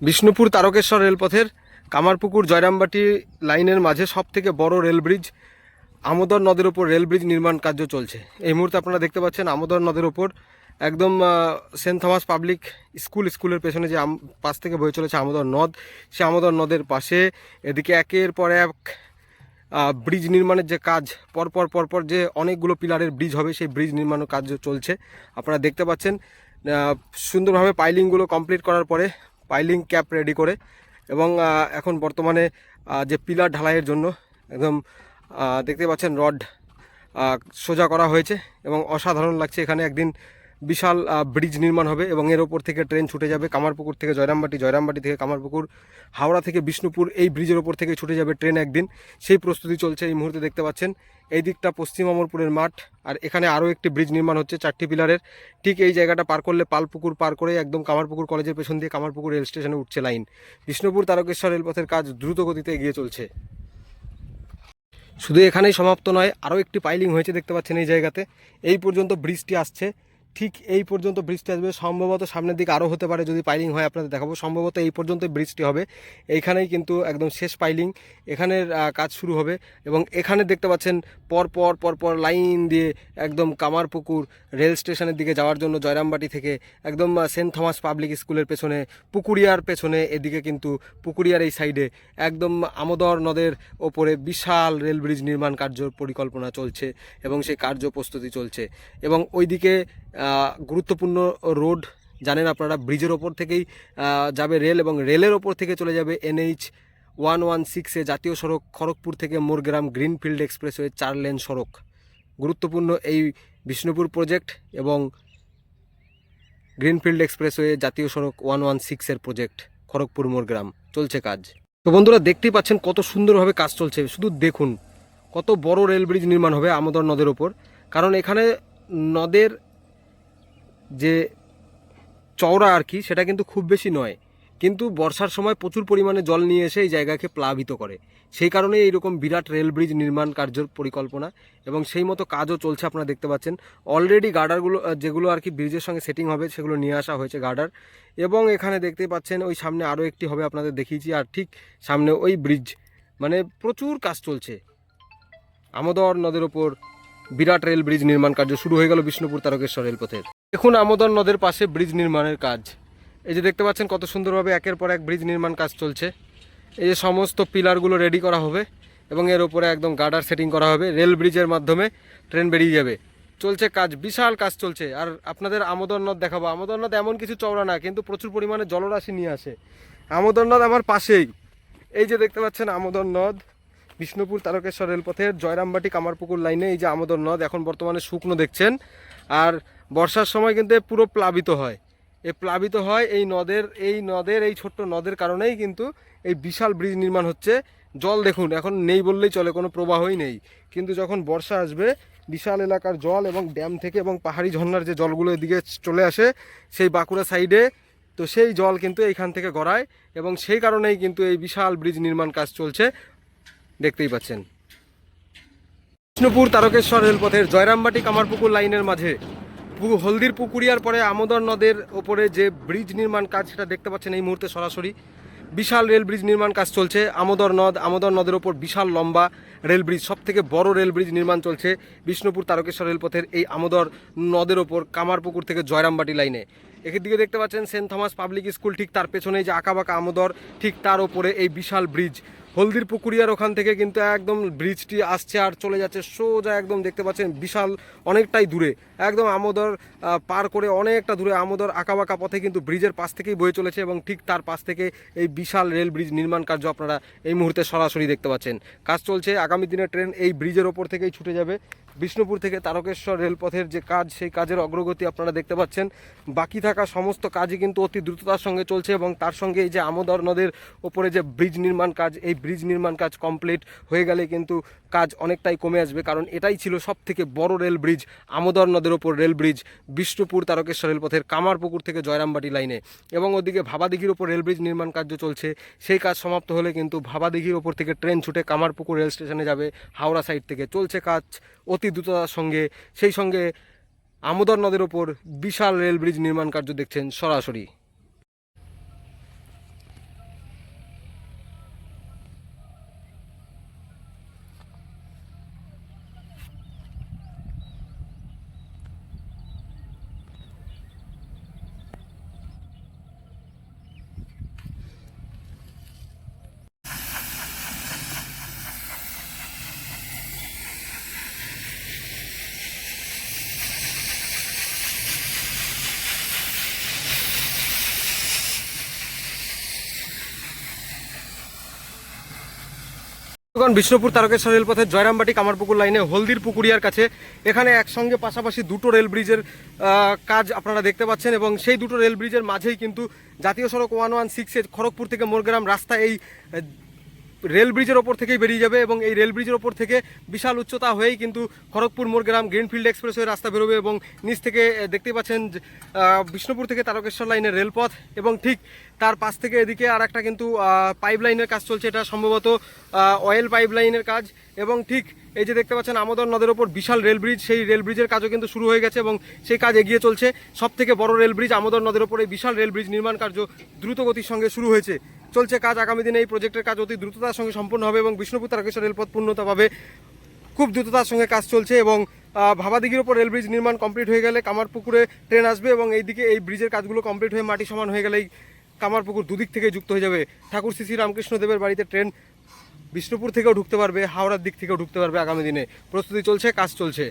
বিষ্ণুপুর তারকেশ্বর রেলপথের কামারপুকুর জয়রামবাটি লাইনের মাঝে সবথেকে বড় রেল ব্রিজ আমোদর নদের ওপর রেল ব্রিজ নির্মাণ কার্য চলছে। এই মুহূর্তে আপনারা দেখতে পাচ্ছেন আমোদর নদের ওপর একদম সেন্ট থমাস পাবলিক স্কুলের পেছনে যে পাশ থেকে বয়ে চলেছে আমোদর নদ, সে আমোদর নদের পাশে এদিকে একের পর এক ব্রিজ নির্মাণের যে কাজ পরপর যে অনেকগুলো পিলারের ব্রিজ হবে, সেই ব্রিজ নির্মাণের কাজ চলছে। আপনারা দেখতে পাচ্ছেন সুন্দরভাবে পাইলিংগুলো কমপ্লিট করার পরে পাইলিং ক্যাপ রেডি করে এবং এখন বর্তমানে যে পিলার ঢালাইয়ের জন্য একদম দেখতে পাচ্ছেন রড সোজা করা হয়েছে এবং অসাধারণ লাগছে। এখানে একদিন বিশাল ব্রিজ নির্মাণ হবে এবং এর ওপর থেকে ট্রেন ছুটে যাবে কামারপুকুর থেকে জয়রামবাটি, জয়রামবাটি থেকে কামারপুকুর, হাওড়া থেকে বিষ্ণুপুর। এই ব্রিজের ওপর থেকে ছুটে যাবে ট্রেন একদিন, সেই প্রস্তুতি চলছে। এই মুহূর্তে দেখতে পাচ্ছেন এই দিকটা পশ্চিম অমরপুরের মাঠ, আর এখানে আরও একটি ব্রিজ নির্মাণ হচ্ছে 4টি পিলারের। ঠিক এই জায়গাটা পার করলে পালপুকুর পার করে একদম কামারপুকুর কলেজের পেছন দিয়ে কামারপুকুর রেল স্টেশনে উঠছে লাইন। বিষ্ণুপুর তারকেশ্বর রেলপথের কাজ দ্রুত গতিতে এগিয়ে চলছে। শুধু এখানেই সমাপ্ত নয়, আরও একটি পাইলিং হয়েছে দেখতে পাচ্ছেন এই জায়গাতে। এই পর্যন্ত ব্রিজটি আসছে, ঠিক এই পর্যন্ত ব্রিজটি আসবে। সম্ভবত সামনের দিকে আরও হতে পারে, যদি পাইলিং হয় আপনাদের দেখাবো। সম্ভবত এই পর্যন্ত ব্রিজটি হবে, এইখানেই কিন্তু একদম শেষ পাইলিং, এখানের কাজ শুরু হবে। এবং এখানে দেখতে পাচ্ছেন পর লাইন দিয়ে একদম কামারপুকুর রেল স্টেশনের দিকে যাওয়ার জন্য জয়রামবাটি থেকে একদম সেন্ট থমাস পাবলিক স্কুলের পেছনে, পুকুরিয়ার পেছনে, এদিকে কিন্তু পুকুরিয়ার এই সাইডে একদম আমোদর নদের ওপরে বিশাল রেল ব্রিজ নির্মাণ কার্য পরিকল্পনা চলছে এবং সেই কার্য প্রস্তুতি চলছে। এবং ওইদিকে গুরুত্বপূর্ণ রোড জানেন আপনারা, ব্রিজের ওপর থেকেই যাবে রেল এবং রেলের ওপর থেকে চলে যাবে NH 116 জাতীয় সড়ক, খড়গপুর থেকে মোরগ্রাম গ্রিনফিল্ড এক্সপ্রেসওয়ে 4 লেন সড়ক। গুরুত্বপূর্ণ এই বিষ্ণুপুর প্রজেক্ট এবং গ্রিনফিল্ড এক্সপ্রেসওয়ে জাতীয় সড়ক 116 এর প্রজেক্ট খড়গপুর মোরগ্রাম চলছে কাজ। তো বন্ধুরা দেখতেই পাচ্ছেন কত সুন্দরভাবে কাজ চলছে। শুধু দেখুন কত বড় রেল ব্রিজ নির্মাণ হবে আমোদর নদের ওপর। কারণ এখানে নদের যে চওড়া আর কি, সেটা কিন্তু খুব বেশি নয়, কিন্তু বর্ষার সময় প্রচুর পরিমাণে জল নিয়ে এসে এই জায়গাকে প্লাবিত করে। সেই কারণে এইরকম বিরাট রেল ব্রিজ নির্মাণ কার্যের পরিকল্পনা এবং সেই মতো কাজও চলছে। আপনারা দেখতে পাচ্ছেন অলরেডি গার্ডারগুলো যেগুলো আর কি ব্রিজের সঙ্গে সেটিং হবে, সেগুলো নিয়ে আসা হয়েছে গার্ডার। এবং এখানে দেখতেই পাচ্ছেন ওই সামনে আরও একটি হবে, আপনাদের দেখিয়েছি, আর ঠিক সামনে ওই ব্রিজ, মানে প্রচুর কাজ চলছে। আমোদর নদের ওপর বিরাট রেল ব্রিজ নির্মাণ কার্য শুরু হয়ে গেল বিষ্ণুপুর তারকেশ্বর রেলপথের। দেখুন আমোদর নদের পাশে ব্রিজ নির্মাণের কাজ, এই যে দেখতে পাচ্ছেন কত সুন্দরভাবে একের পর এক ব্রিজ নির্মাণ কাজ চলছে। এই যে সমস্ত পিলারগুলো রেডি করা হবে এবং এর উপরে একদম গার্ডার সেটিং করা হবে, রেল ব্রিজের মাধ্যমে ট্রেন বেরিয়ে যাবে। চলছে কাজ, বিশাল কাজ চলছে। আর আপনাদের আমোদর নদ দেখাবো। আমোদর নদ এমন কিছু চওড়া না, কিন্তু প্রচুর পরিমাণে জলরাশি নিয়ে আসে। আমোদর নদ আমার পাশেই, এই যে দেখতে পাচ্ছেন আমোদর নদ, বিষ্ণুপুর তারকেশ্বর রেলপথের জয়রামবাটি কামারপুকুর লাইনে এই যে আমোদর নদ এখন বর্তমানে শুকনো দেখছেন। আর বর্ষার সময় কিন্তু পুরো প্লাবিত হয়, প্লাবিত হয় এই এই ছোট্ট নদের কারণেই কিন্তু এই বিশাল ব্রিজ নির্মাণ হচ্ছে। জল দেখুন এখন নেই বললেই চলে, কোনো প্রবাহই নেই, কিন্তু যখন বর্ষা আসবে বিশাল এলাকার জল এবং ড্যাম থেকে এবং পাহাড়ি ঝর্ণার যে জলগুলো এদিকে চলে আসে সেই বাঁকুড়া সাইডে, তো সেই জল কিন্তু এইখান থেকে গড়ায় এবং সেই কারণেই কিন্তু এই বিশাল ব্রিজ নির্মাণ কাজ চলছে, দেখতেই পাচ্ছেন। বিষ্ণুপুর তারকেশ্বর রেলপথের জয়রামবাটি কামারপুকুর লাইনের মাঝে হলদির পুকুরিয়ার পরে আমোদর নদের ওপরে যে ব্রিজ নির্মাণ কাজ, সেটা দেখতে পাচ্ছেন এই মুহূর্তে সরাসরি। বিশাল রেল ব্রিজ নির্মাণ কাজ চলছে আমোদর নদের ওপর বিশাল লম্বা রেল ব্রিজ, সবথেকে বড় রেল ব্রিজ নির্মাণ চলছে বিষ্ণুপুর তারকেশ্বর রেলপথের এই আমোদর নদের ওপর কামারপুকুর থেকে জয়রামবাটি লাইনে। এর দিকে দেখতে পাচ্ছেন সেন্ট থমাস পাবলিক স্কুল, ঠিক তার পেছনেই যে আঁকাবাঁকা আমোদর, ঠিক তার ওপরে এই বিশাল ব্রিজ। হলদির পুকুরিয়ার ওখান থেকে কিন্তু একদম ব্রিজটি আসছে আর চলে যাচ্ছে সোজা, একদম দেখতে পাচ্ছেন বিশাল অনেকটাই দূরে, একদম আমোদর পার করে অনেকটা দূরে আমোদর আঁকাবাঁকা পথে কিন্তু ব্রিজের পাশ থেকেই বয়ে চলেছে এবং ঠিক তার পাশ থেকে এই বিশাল রেল ব্রিজ নির্মাণ কার্য আপনারা এই মুহূর্তে সরাসরি দেখতে পাচ্ছেন। কাজ চলছে, আগামী দিনে ট্রেন এই ব্রিজের ওপর থেকেই ছুটে যাবে। বিষ্ণুপুর থেকে তারকেশ্বর রেলপথের যে কাজ, সেই কাজের অগ্রগতি আপনারা দেখতে পাচ্ছেন। বাকি থাকা সমস্ত কাজই কিন্তু অতি দ্রুততার সঙ্গে চলছে এবং তার সঙ্গে এই যে আমোদর নদের ওপরে যে ব্রিজ নির্মাণ কাজ, এই ব্রিজ নির্মাণ কাজ কমপ্লিট হয়ে গেলে কিন্তু কাজ অনেকটাই কমে আসবে। কারণ এটাই ছিল সবথেকে বড় রেল ব্রিজ, আমোদর নদের ওপর রেল ব্রিজ বিষ্ণুপুর তারকেশ্বর রেলপথের কামারপুকুর থেকে জয়রামবাটি লাইনে। এবং ওদিকে ভাবাদিঘির ওপর রেল ব্রিজ নির্মাণ কার্য চলছে, সেই কাজ সমাপ্ত হলে কিন্তু ভাবাদিঘির ওপর থেকে ট্রেন ছুটে কামারপুকুর রেল স্টেশনে যাবে হাওড়া সাইড থেকে। চলছে কাজ অতি দ্রুততার সঙ্গে, সেই সঙ্গে আমোদর নদের ওপর বিশাল রেল ব্রিজ নির্মাণ কার্য দেখছেন সরাসরি। বিষ্ণুপুর তারকেশ্বর রেলপথের জয়রামবাটি কামারপুকুর লাইনে হলদির পুকুরিয়ার কাছে এখানে একসঙ্গে পাশাপাশি দুটো রেল ব্রিজের কাজ আপনারা দেখতে পাচ্ছেন এবং সেই দুটো রেল ব্রিজের মাঝেই কিন্তু জাতীয় সড়ক 116 খড়গপুর থেকে মোরগ্রাম রাস্তা এই রেল ব্রিজের ওপর থেকেই বেরিয়ে যাবে এবং এই রেল ব্রিজের ওপর থেকে বিশাল উচ্চতা হয়েই কিন্তু খড়গপুর মোরগ্রাম গ্রিনফিল্ড এক্সপ্রেস হয়ে রাস্তা বেরোবে এবং নিচ থেকে দেখতে পাচ্ছেন বিষ্ণুপুর থেকে তারকেশ্বর লাইনের রেলপথ এবং ঠিক তার পাশ থেকে এদিকে আর একটা কিন্তু পাইপ লাইনের কাজ চলছে, এটা সম্ভবত অয়েল পাইপ লাইনের কাজ এবং ঠিক এই যে দেখতে পাচ্ছেন আমোদর নদের ওপর বিশাল রেল ব্রিজ, সেই রেল ব্রিজের কাজও কিন্তু শুরু হয়ে গেছে এবং সেই কাজ এগিয়ে চলছে। সব থেকে বড় রেল ব্রিজ আমোদর নদের ওপর এই বিশাল রেল ব্রিজ নির্মাণ কার্য দ্রুত গতির সঙ্গে শুরু হয়েছে, চলছে কাজ। আগামী দিনে এই প্রজেক্টের কাজ অতি দ্রুততার সঙ্গে সম্পন্ন হবে এবং বিষ্ণুপুর তারকেশ্বর রেলপথ পূর্ণতা পাবে। খুব দ্রুততার সঙ্গে কাজ চলছে এবং ভাবাদিঘির ওপর রেল ব্রিজ নির্মাণ কমপ্লিট হয়ে গেলে কামারপুকুরে ট্রেন আসবে এবং এইদিকে এই ব্রিজের কাজগুলো কমপ্লিট হয়ে মাটি সমান হয়ে গেলেই কামারপুকুর দুদিক থেকে যুক্ত হয়ে যাবে। ঠাকুর শ্রী রামকৃষ্ণ দেবের বাড়িতে ট্রেন বিষ্ণুপুর থেকেও ঢুকতে পারবে, হাওড়ার দিক থেকেও ঢুকতে পারবে। আগামী দিনে প্রস্তুতি চলছে, কাজ চলছে।